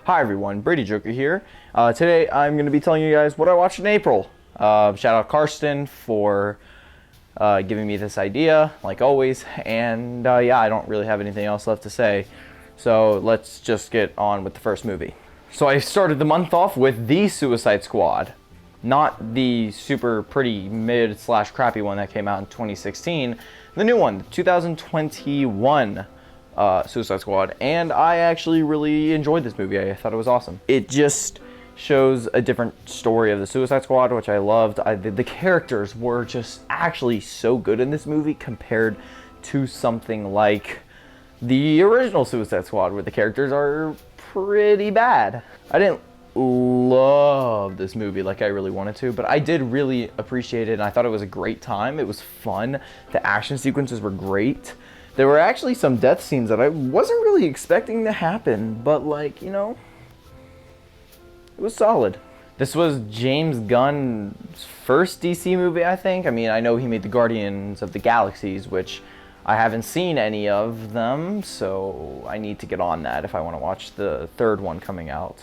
Hi everyone, Brady Joker here. Today I'm going to be telling you guys what I watched in April. Shout out Karsten for giving me this idea, like always. And yeah, I don't really have anything else left to say. So let's just get on with the first movie. So I started the month off with The Suicide Squad. Not the super pretty mid/crappy one that came out in 2016. The new one, 2021. Suicide Squad, and I actually really enjoyed this movie. I thought it was awesome. It just shows a different story of the Suicide Squad, which I loved. The characters were just actually so good in this movie compared to something like the original Suicide Squad, where the characters are pretty bad. I didn't love this movie like I really wanted to, but I did really appreciate it, and I thought it was a great time. It was fun. The action sequences were great. There were actually some death scenes that I wasn't really expecting to happen, but like, you know, it was solid. This was James Gunn's first DC movie, I think. I mean, I know he made the Guardians of the Galaxies, which I haven't seen any of them, so I need to get on that if I want to watch the third one coming out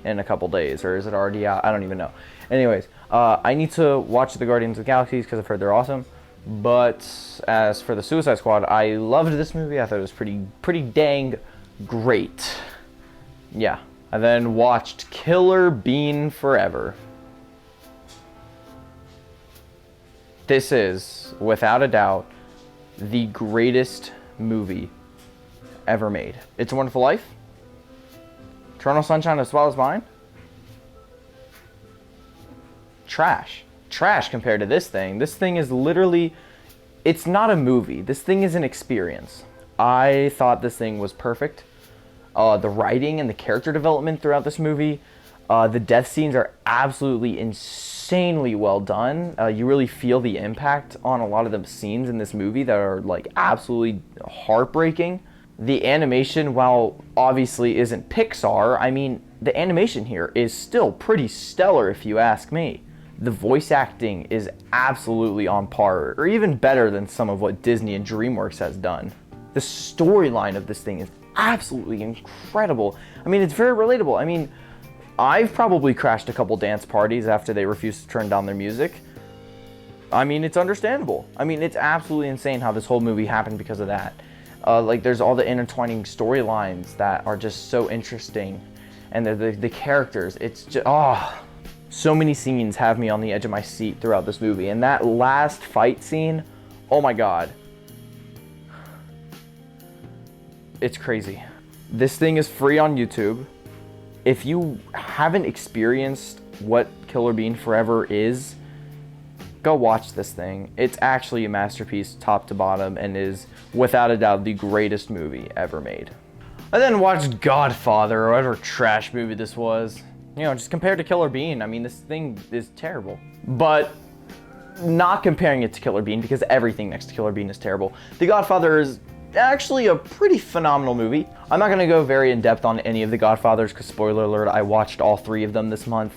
in a couple days, or is it already out? I don't even know. Anyways, I need to watch the Guardians of the Galaxies because I've heard they're awesome. But as for the Suicide Squad, I loved this movie. I thought it was pretty dang great. Yeah. I then watched Killer Bean Forever. This is, without a doubt, the greatest movie ever made. It's a Wonderful Life, Eternal Sunshine of the Spotless Mind. Trash compared to this thing. This thing is literally, it's not a movie. This thing is an experience. I thought this thing was perfect. The writing and the character development throughout this movie, the death scenes are absolutely insanely well done. You really feel the impact on a lot of the scenes in this movie that are like absolutely heartbreaking. The animation, while obviously isn't Pixar, I mean, the animation here is still pretty stellar if you ask me. The voice acting is absolutely on par, or even better than some of what Disney and DreamWorks has done. The storyline of this thing is absolutely incredible. I mean, it's very relatable. I mean, I've probably crashed a couple dance parties after they refused to turn down their music. I mean, it's understandable. I mean, it's absolutely insane how this whole movie happened because of that. Like, there's all the intertwining storylines that are just so interesting, and the characters, it's just, so many scenes have me on the edge of my seat throughout this movie. And that last fight scene, oh my god. It's crazy. This thing is free on YouTube. If you haven't experienced what Killer Bean Forever is, go watch this thing. It's actually a masterpiece top to bottom and is, without a doubt, the greatest movie ever made. I then watched Godfather, or whatever trash movie this was. You know, just compared to Killer Bean, I mean, this thing is terrible. But not comparing it to Killer Bean, because everything next to Killer Bean is terrible. The Godfather is actually a pretty phenomenal movie. I'm not going to go very in-depth on any of the Godfathers, because spoiler alert, I watched all 3 of them this month.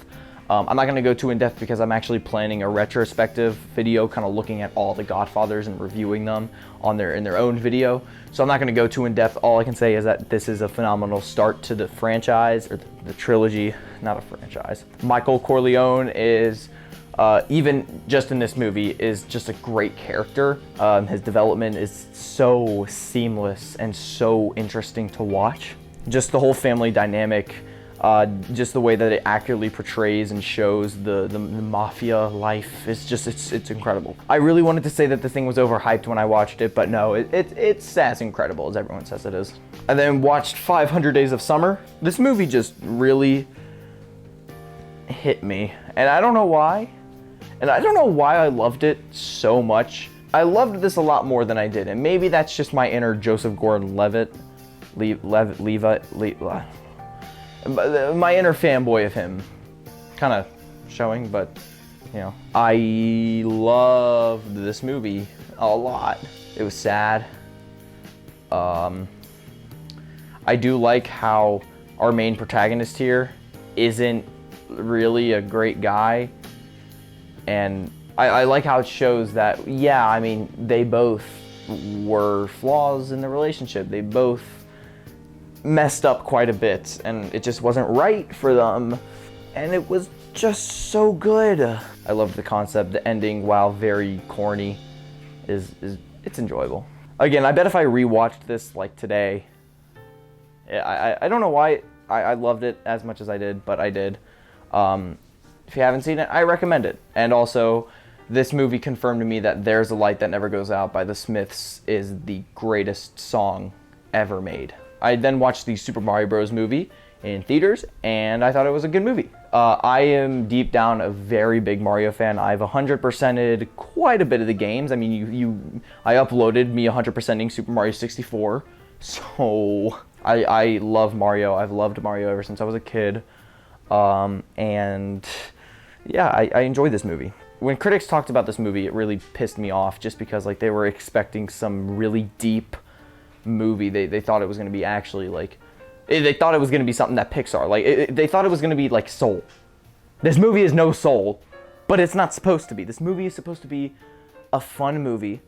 I'm not going to go too in-depth because I'm actually planning a retrospective video kind of looking at all the Godfathers and reviewing them in their own video. So I'm not going to go too in-depth. All I can say is that this is a phenomenal start to the franchise, or the trilogy, not a franchise. Michael Corleone is, even just in this movie, is just a great character. His development is so seamless and so interesting to watch. Just the whole family dynamic, just the way that it accurately portrays and shows the mafia life is just, it's incredible. I really wanted to say that the thing was overhyped when I watched it, but no, it's as incredible as everyone says it is. I then watched 500 Days of Summer. This movie just really hit me, and I don't know why. And I don't know why I loved it so much. I loved this a lot more than I did, and maybe that's just my inner Joseph Gordon-Levitt, my inner fanboy of him kind of showing, but you know, I loved this movie a lot. It was sad. I do like how our main protagonist here isn't really a great guy, and I like how it shows that, yeah, I mean, they both were flaws in the relationship. They both messed up quite a bit, and it just wasn't right for them, and it was just so good. I loved the concept. The ending, while very corny, it's enjoyable. Again, I bet if I rewatched this like today, I don't know why I loved it as much as I did, but I did. If you haven't seen it, I recommend it. And also, this movie confirmed to me that There's a Light That Never Goes Out by the Smiths is the greatest song ever made. I then watched the Super Mario Bros. Movie in theaters, and I thought it was a good movie. I am deep down a very big Mario fan. I've 100%ed quite a bit of the games. I mean, I uploaded me 100%ing Super Mario 64, so I love Mario. I've loved Mario ever since I was a kid, and yeah, I enjoyed this movie. When critics talked about this movie, it really pissed me off, just because like they were expecting some really deep movie. They thought it was going to be actually like, they thought it was going to be something that Pixar, like they thought it was going to be like Soul. This movie is no Soul, but it's not supposed to be. This movie is supposed to be a fun movie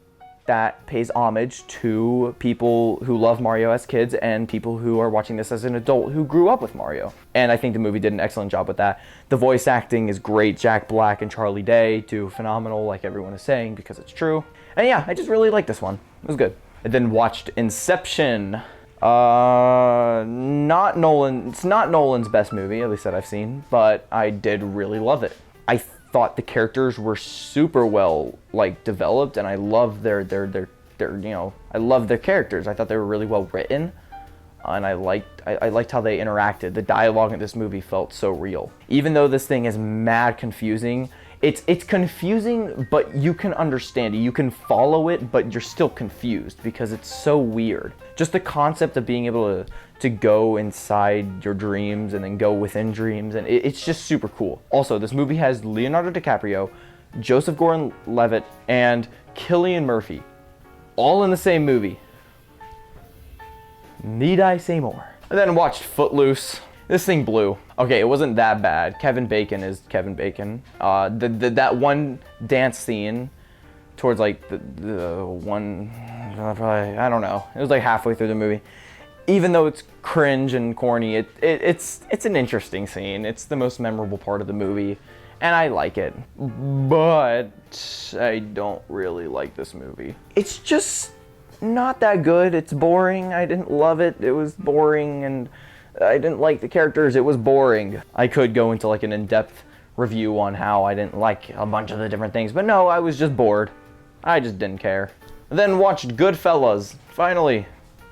that pays homage to people who love Mario as kids and people who are watching this as an adult who grew up with Mario. And I think the movie did an excellent job with that. The voice acting is great. Jack Black and Charlie Day do phenomenal, like everyone is saying, because it's true. And yeah, I just really liked this one. It was good. I then watched Inception. It's not Nolan's best movie, at least that I've seen, but I did really love it. I thought the characters were super well like developed, and I loved their I loved their characters. I thought they were really well written, and I liked how they interacted. The dialogue in this movie felt so real. Even though this thing is mad confusing, it's confusing, but you can understand it. You can follow it, but you're still confused because it's so weird. Just the concept of being able to go inside your dreams and then go within dreams, and it's just super cool. Also, this movie has Leonardo DiCaprio, Joseph Gordon-Levitt, and Cillian Murphy, all in the same movie. Need I say more? I then watched Footloose. This thing blew. Okay, it wasn't that bad. Kevin Bacon is Kevin Bacon. That one dance scene towards like the one, probably, I don't know. It was like halfway through the movie. Even though it's cringe and corny, it's an interesting scene. It's the most memorable part of the movie, and I like it. But I don't really like this movie. It's just not that good. It's boring. I didn't love it. It was boring, and I didn't like the characters. It was boring. I could go into like an in-depth review on how I didn't like a bunch of the different things, but no, I was just bored. I just didn't care. Then watched Goodfellas. Finally,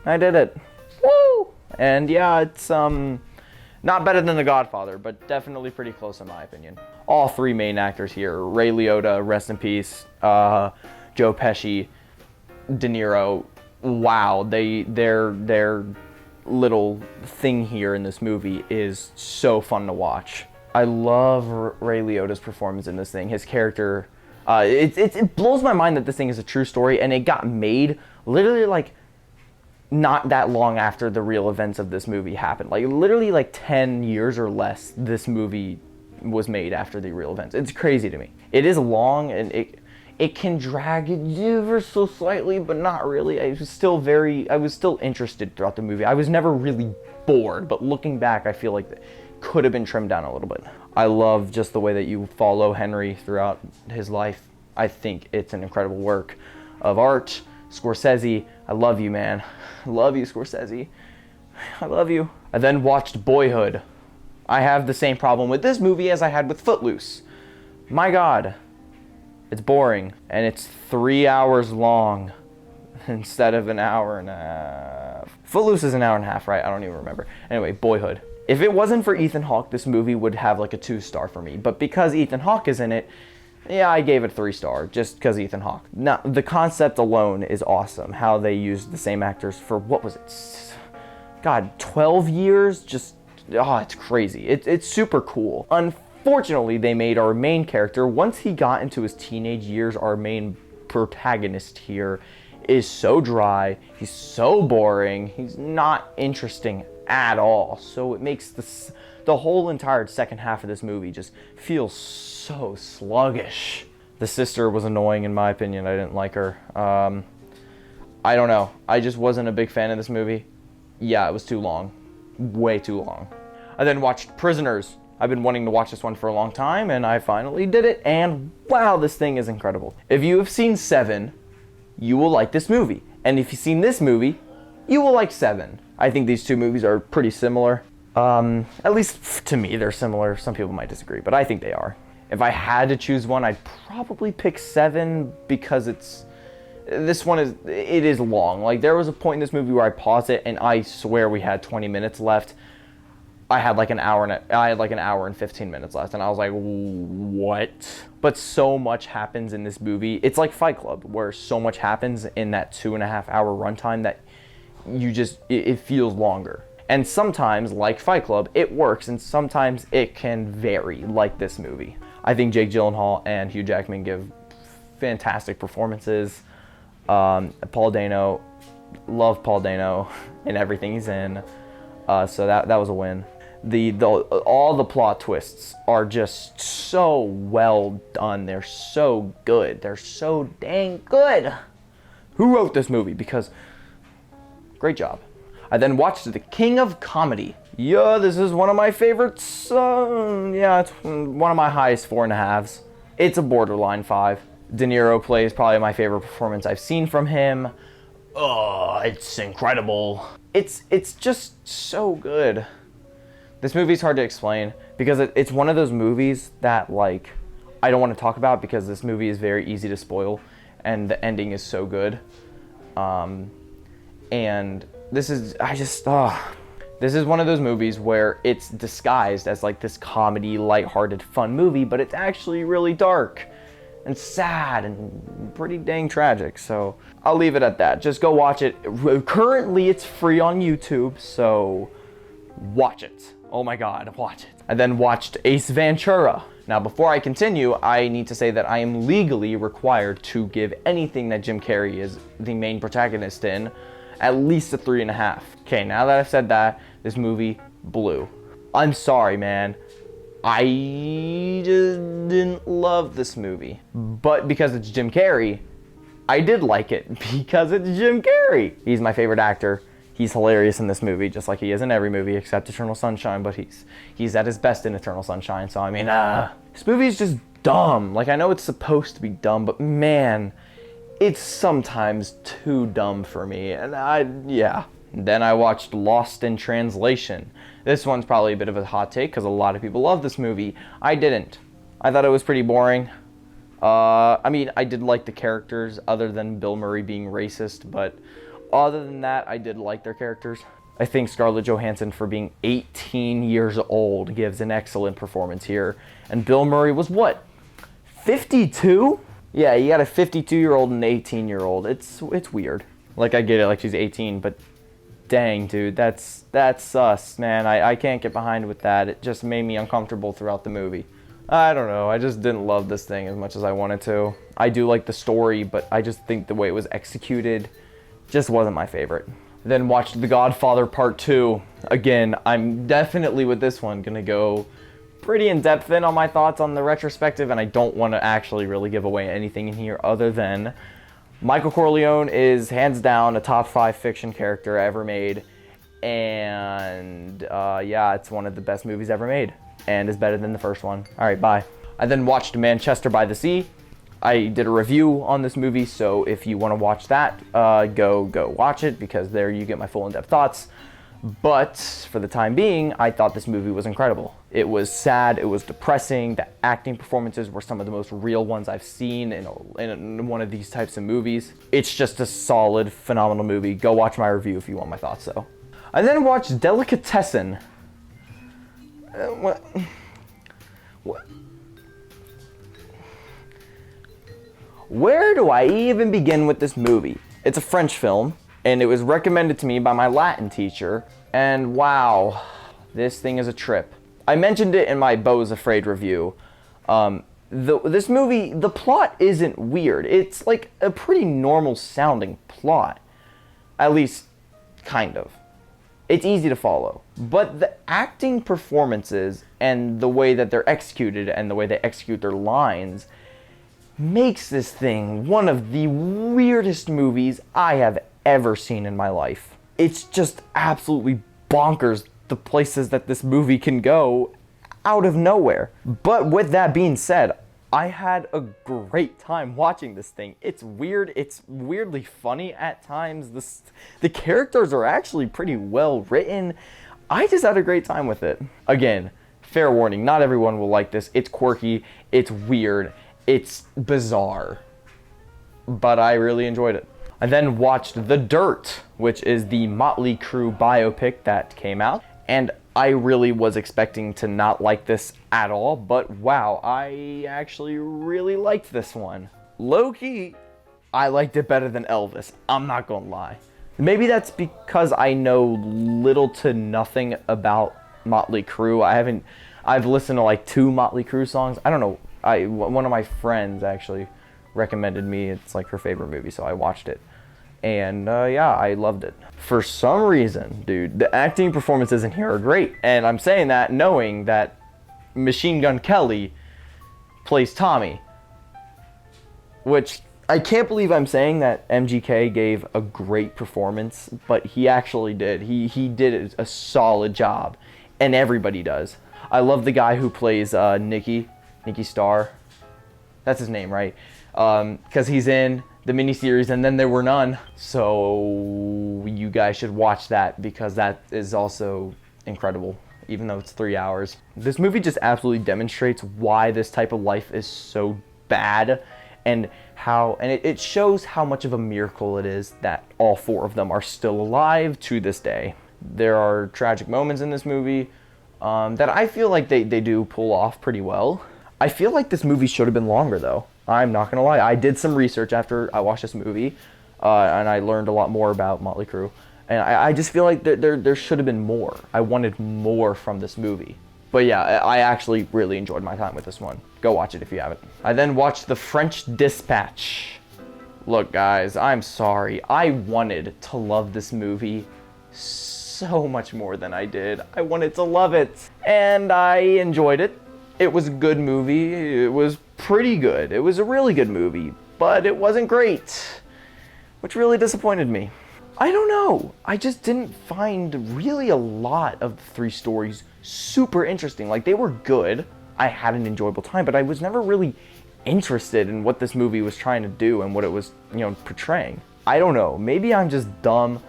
I did it. Woo! And yeah, it's not better than The Godfather, but definitely pretty close in my opinion. All three main actors here: Ray Liotta, rest in peace, Joe Pesci, De Niro. Wow, their little thing here in this movie is so fun to watch. I love Ray Liotta's performance in this thing. His character, it blows my mind that this thing is a true story, and it got made literally like not that long after the real events of this movie happened. Like literally like 10 years or less, this movie was made after the real events. It's crazy to me. It is long, and it can drag ever so slightly, but not really. I was still interested throughout the movie. I was never really bored, but looking back, I feel like it could have been trimmed down a little bit. I love just the way that you follow Henry throughout his life. I think it's an incredible work of art. Scorsese, I love you, man. I love you, Scorsese. I love you. I then watched Boyhood. I have the same problem with this movie as I had with Footloose. My God. It's boring, and it's 3 hours long instead of an hour and a half. Footloose is an hour and a half, right? I don't even remember. Anyway, Boyhood. If it wasn't for Ethan Hawke, this movie would have like a 2-star for me. But because Ethan Hawke is in it, yeah, I gave it 3-star just because Ethan Hawke. Now, the concept alone is awesome. How they used the same actors for, what was it? God, 12 years? Just, oh, it's crazy. It's super cool. Unfortunately, they made our main character, once he got into his teenage years, our main protagonist here is so dry. He's so boring. He's not interesting at all. So it makes the whole entire second half of this movie just feel so sluggish. The sister was annoying in my opinion. I didn't like her. I don't know. I just wasn't a big fan of this movie. yeah, it was too long. Way too long. I then watched Prisoners. I've been wanting to watch this one for a long time, and I finally did it, and wow, this thing is incredible. If you have seen Seven, you will like this movie. And if you've seen this movie, you will like Seven. I think these two movies are pretty similar. At least to me, they're similar. Some people might disagree, but I think they are. If I had to choose one, I'd probably pick Seven because this one is long. Like, there was a point in this movie where I paused it, and I swear we had 20 minutes left. I had like an hour and 15 minutes left, and I was like, what? But so much happens in this movie. It's like Fight Club, where so much happens in that 2.5 hour runtime that it feels longer. And sometimes, like Fight Club, it works, and sometimes it can vary, like this movie. I think Jake Gyllenhaal and Hugh Jackman give fantastic performances. Paul Dano, love Paul Dano and everything he's in. So that was a win. All the plot twists are just so well done. They're so good. They're so dang good. Who wrote this movie? Because great job. I then watched The King of Comedy. Yeah, this is one of my favorites. It's one of my highest 4.5s. It's a borderline 5. De Niro plays probably my favorite performance I've seen from him. Oh, it's incredible. It's just so good. This movie's hard to explain because it's one of those movies that, like, I don't want to talk about because this movie is very easy to spoil and the ending is so good. And this is one of those movies where it's disguised as like this comedy, lighthearted, fun movie, but it's actually really dark and sad and pretty dang tragic. So I'll leave it at that. Just go watch it. Currently it's free on YouTube, so watch it. Oh my God, watch it. I then watched Ace Ventura. Now, before I continue, I need to say that I am legally required to give anything that Jim Carrey is the main protagonist in at least a 3.5. Okay, now that I've said that, this movie blew. I'm sorry, man. I just didn't love this movie. But because it's Jim Carrey, I did like it because it's Jim Carrey. He's my favorite actor. He's hilarious in this movie, just like he is in every movie except Eternal Sunshine, but he's at his best in Eternal Sunshine, so I mean, this movie is just dumb. Like, I know it's supposed to be dumb, but man, it's sometimes too dumb for me, and yeah. Then I watched Lost in Translation. This one's probably a bit of a hot take because a lot of people love this movie. I didn't. I thought it was pretty boring. I mean, I did like the characters other than Bill Murray being racist, but other than that, I did like their characters. I think Scarlett Johansson, for being 18 years old, gives an excellent performance here. And Bill Murray was what? 52? Yeah, you got a 52-year-old and an 18-year-old. It's weird. Like, I get it, like she's 18, but dang, dude, that's sus, man. I can't get behind with that. It just made me uncomfortable throughout the movie. I don't know. I just didn't love this thing as much as I wanted to. I do like the story, but I just think the way it was executed just wasn't my favorite. Then watched The Godfather Part 2. Again, I'm definitely with this one gonna go pretty in-depth on my thoughts on the retrospective, and I don't want to actually really give away anything in here other than Michael Corleone is hands down a top 5 fiction character ever made, and yeah, it's one of the best movies ever made, and is better than the first one. Alright, bye. I then watched Manchester by the Sea. I did a review on this movie, so if you want to watch that, go watch it, because there you get my full in-depth thoughts. But for the time being, I thought this movie was incredible. It was sad, it was depressing, the acting performances were some of the most real ones I've seen in one of these types of movies. It's just a solid, phenomenal movie. Go watch my review if you want my thoughts, though. I then watched Delicatessen. What? Where do I even begin with this movie? It's a French film, and it was recommended to me by my Latin teacher, and wow, this thing is a trip. I mentioned it in my Beau is Afraid review. This movie, the plot isn't weird. It's like a pretty normal sounding plot. At least, kind of. It's easy to follow. But the acting performances and the way that they're executed and the way they execute their lines makes this thing one of the weirdest movies I have ever seen in my life. It's just absolutely bonkers the places that this movie can go out of nowhere. But with that being said, I had a great time watching this thing. It's weird. It's weirdly funny at times. The characters are actually pretty well written. I just had a great time with it. Again, fair warning, not everyone will like this. It's quirky, it's weird, it's bizarre. But I really enjoyed it. I then watched The Dirt, which is the Motley Crue biopic that came out. And I really was expecting to not like this at all, but wow, I actually really liked this one. Low-key, I liked it better than Elvis, I'm not gonna lie. Maybe that's because I know little to nothing about Motley Crue. I've listened to like 2 Motley Crue songs. I don't know, one of my friends actually recommended me, it's like her favorite movie, so I watched it. And yeah, I loved it. For some reason, dude, the acting performances in here are great. And I'm saying that knowing that Machine Gun Kelly plays Tommy. Which, I can't believe I'm saying that MGK gave a great performance, but he actually did. He did a solid job. And everybody does. I love the guy who plays Nicky Starr. That's his name, right? Because he's in the miniseries And Then There Were None. So you guys should watch that because that is also incredible, even though it's 3 hours. This movie just absolutely demonstrates why this type of life is so bad and it shows how much of a miracle it is that all 4 of them are still alive to this day. There are tragic moments in this movie that I feel like they do pull off pretty well. I feel like this movie should have been longer though. I'm not gonna lie. I did some research after I watched this movie, and I learned a lot more about Motley Crue. And I just feel like there should have been more. I wanted more from this movie. But yeah, I actually really enjoyed my time with this one. Go watch it if you haven't. I then watched The French Dispatch. Look, guys, I'm sorry. I wanted to love this movie so much more than I did. I wanted to love it, and I enjoyed it. It was a good movie. It was pretty good. It was a really good movie, but it wasn't great, which really disappointed me. I don't know. I just didn't find really a lot of the 3 stories super interesting. Like, they were good. I had an enjoyable time, but I was never really interested in what this movie was trying to do and what it was, portraying. I don't know. Maybe I'm just dumb.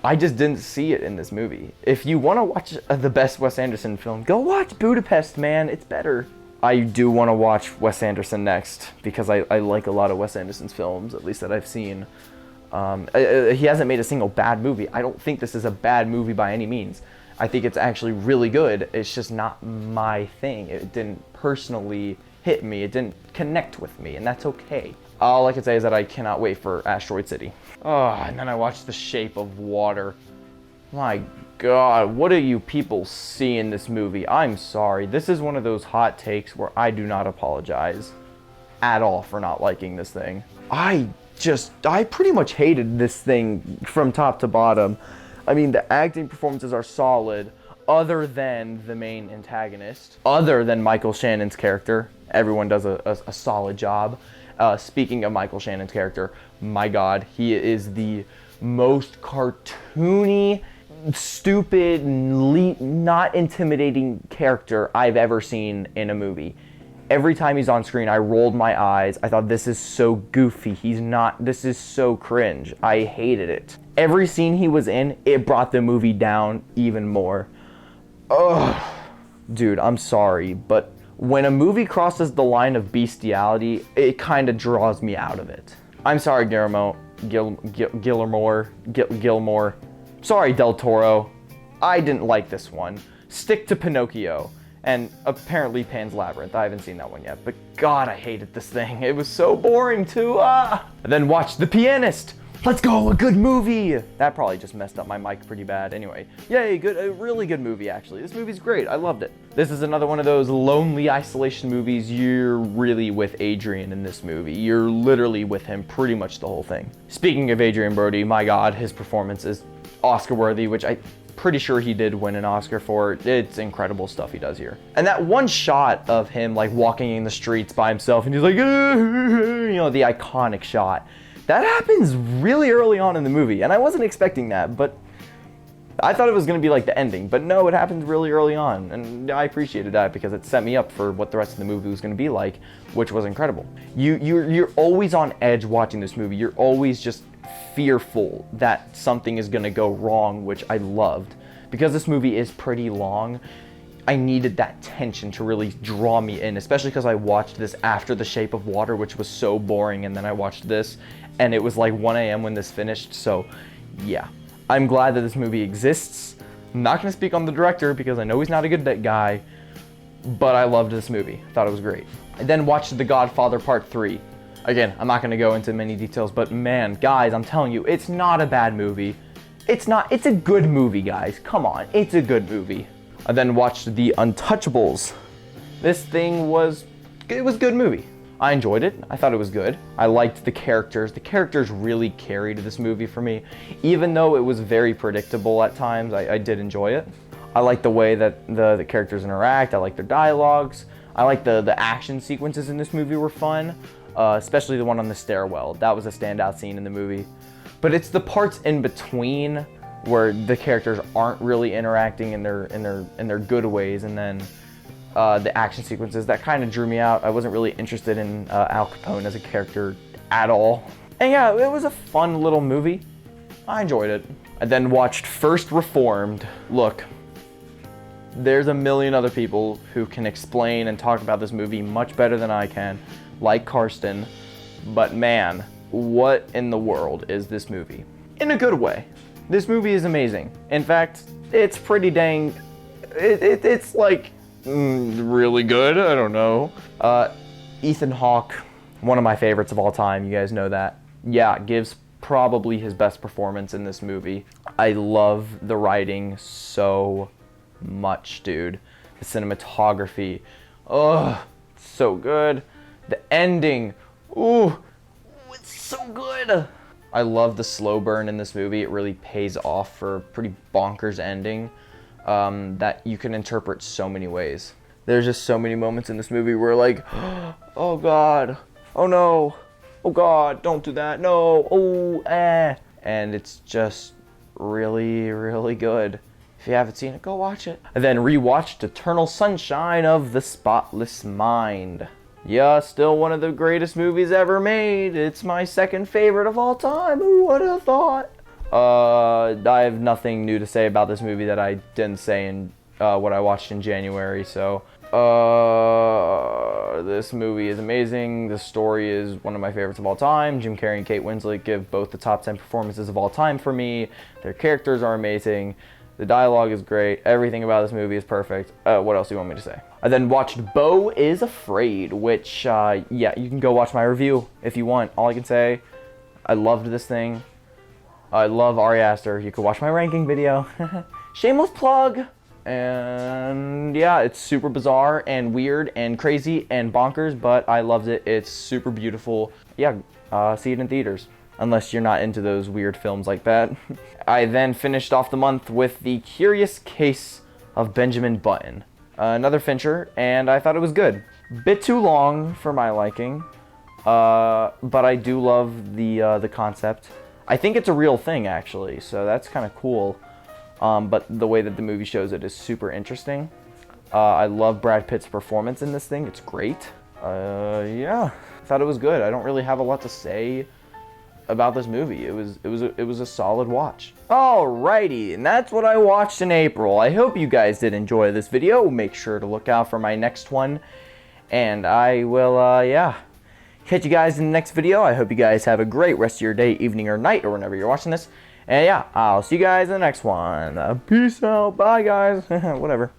I just didn't see it in this movie. If you want to watch the best Wes Anderson film, go watch Budapest, man. It's better. I do want to watch Wes Anderson next because I like a lot of Wes Anderson's films, at least that I've seen. He hasn't made a single bad movie. I don't think this is a bad movie by any means. I think it's actually really good. It's just not my thing. It didn't personally hit me. It didn't connect with me, and that's okay. All I can say is that I cannot wait for Asteroid City. Oh, and then I watched The Shape of Water. My God, what do you people see in this movie? I'm sorry. This is one of those hot takes where I do not apologize at all for not liking this thing. I pretty much hated this thing from top to bottom. I mean, the acting performances are solid, other than the main antagonist, other than Michael Shannon's character. Everyone does a solid job. Speaking of Michael Shannon's character, my God, he is the most cartoony, stupid, not intimidating character I've ever seen in a movie. Every time he's on screen, I rolled my eyes. I thought, this is so goofy. This is so cringe. I hated it. Every scene he was in, it brought the movie down even more. Ugh. Dude, I'm sorry, but when a movie crosses the line of bestiality, it kind of draws me out of it. I'm sorry, Gilmore. Sorry, Del Toro. I didn't like this one. Stick to Pinocchio. And apparently Pan's Labyrinth. I haven't seen that one yet, but God, I hated this thing. It was so boring too. And then watched The Pianist. Let's go, a good movie. That probably just messed up my mic pretty bad. Anyway, yay, a really good movie actually. This movie's great, I loved it. This is another one of those lonely isolation movies. You're really with Adrian in this movie. You're literally with him pretty much the whole thing. Speaking of Adrian Brody, my God, his performance is Oscar worthy, which I'm pretty sure he did win an Oscar for. It's incredible stuff he does here. And that one shot of him like walking in the streets by himself and he's like, the iconic shot. That happens really early on in the movie, and I wasn't expecting that, but I thought it was going to be like the ending, but no, it happened really early on, and I appreciated that because it set me up for what the rest of the movie was going to be like, which was incredible. You're always on edge watching this movie. You're always just fearful that something is going to go wrong, which I loved. Because this movie is pretty long, I needed that tension to really draw me in, especially because I watched this after The Shape of Water, which was so boring, and then I watched this, and it was like 1 a.m. when this finished, so yeah. I'm glad that this movie exists. I'm not going to speak on the director because I know he's not a good guy, but I loved this movie. I thought it was great. I then watched The Godfather Part 3. Again, I'm not going to go into many details, but man, guys, I'm telling you, it's not a bad movie. It's a good movie, guys. Come on, it's a good movie. I then watched The Untouchables. This thing was a good movie. I enjoyed it. I thought it was good. I liked the characters. The characters really carried this movie for me. Even though it was very predictable at times, I did enjoy it. I like the way that the characters interact. I like their dialogues. I like the action sequences in this movie were fun, especially the one on the stairwell. That was a standout scene in the movie. But it's the parts in between where the characters aren't really interacting in their good ways, and then the action sequences that kind of drew me out. I wasn't really interested in Al Capone as a character at all. And yeah, it was a fun little movie. I enjoyed it. I then watched First Reformed. Look, there's a million other people who can explain and talk about this movie much better than I can, like Karsten, but man, what in the world is this movie? In a good way. This movie is amazing. In fact, it's pretty dang, it's like, really good. I don't know. Ethan Hawke, one of my favorites of all time. You guys know that. Yeah, gives probably his best performance in this movie. I love the writing so much, dude. The cinematography, so good. The ending, it's so good. I love the slow burn in this movie. It really pays off for a pretty bonkers ending. That you can interpret so many ways. There's just so many moments in this movie where like, oh God, oh no, oh God, don't do that, no, and it's just really, really good. If you haven't seen it, go watch it. I then rewatched Eternal Sunshine of the Spotless Mind. Yeah, still one of the greatest movies ever made. It's my second favorite of all time. Who would have thought? I have nothing new to say about this movie that I didn't say in what I watched in January, so this movie is amazing. The story is one of my favorites of all time. Jim Carrey and Kate Winslet give both the top 10 performances of all time for me. Their characters are amazing. The dialogue is great. Everything about this movie is perfect. What else do you want me to say? I then watched Beau is Afraid, which, yeah, you can go watch my review if you want. All I can say, I loved this thing. I love Ari Aster. You can watch my ranking video. Shameless plug. And yeah, it's super bizarre and weird and crazy and bonkers, but I loved it. It's super beautiful. Yeah, see it in theaters. Unless you're not into those weird films like that. I then finished off the month with The Curious Case of Benjamin Button. Another Fincher, and I thought it was good. Bit too long for my liking, but I do love the concept. I think it's a real thing, actually, so that's kind of cool. But the way that the movie shows it is super interesting. I love Brad Pitt's performance in this thing. It's great. Yeah, I thought it was good. I don't really have a lot to say about this movie. It was a solid watch. Alrighty, and that's what I watched in April. I hope you guys did enjoy this video. Make sure to look out for my next one, and I will yeah, catch you guys in the next video. I hope you guys have a great rest of your day, evening, or night, or whenever you're watching this. And yeah, I'll see you guys in the next one. Peace out. Bye, guys. Whatever.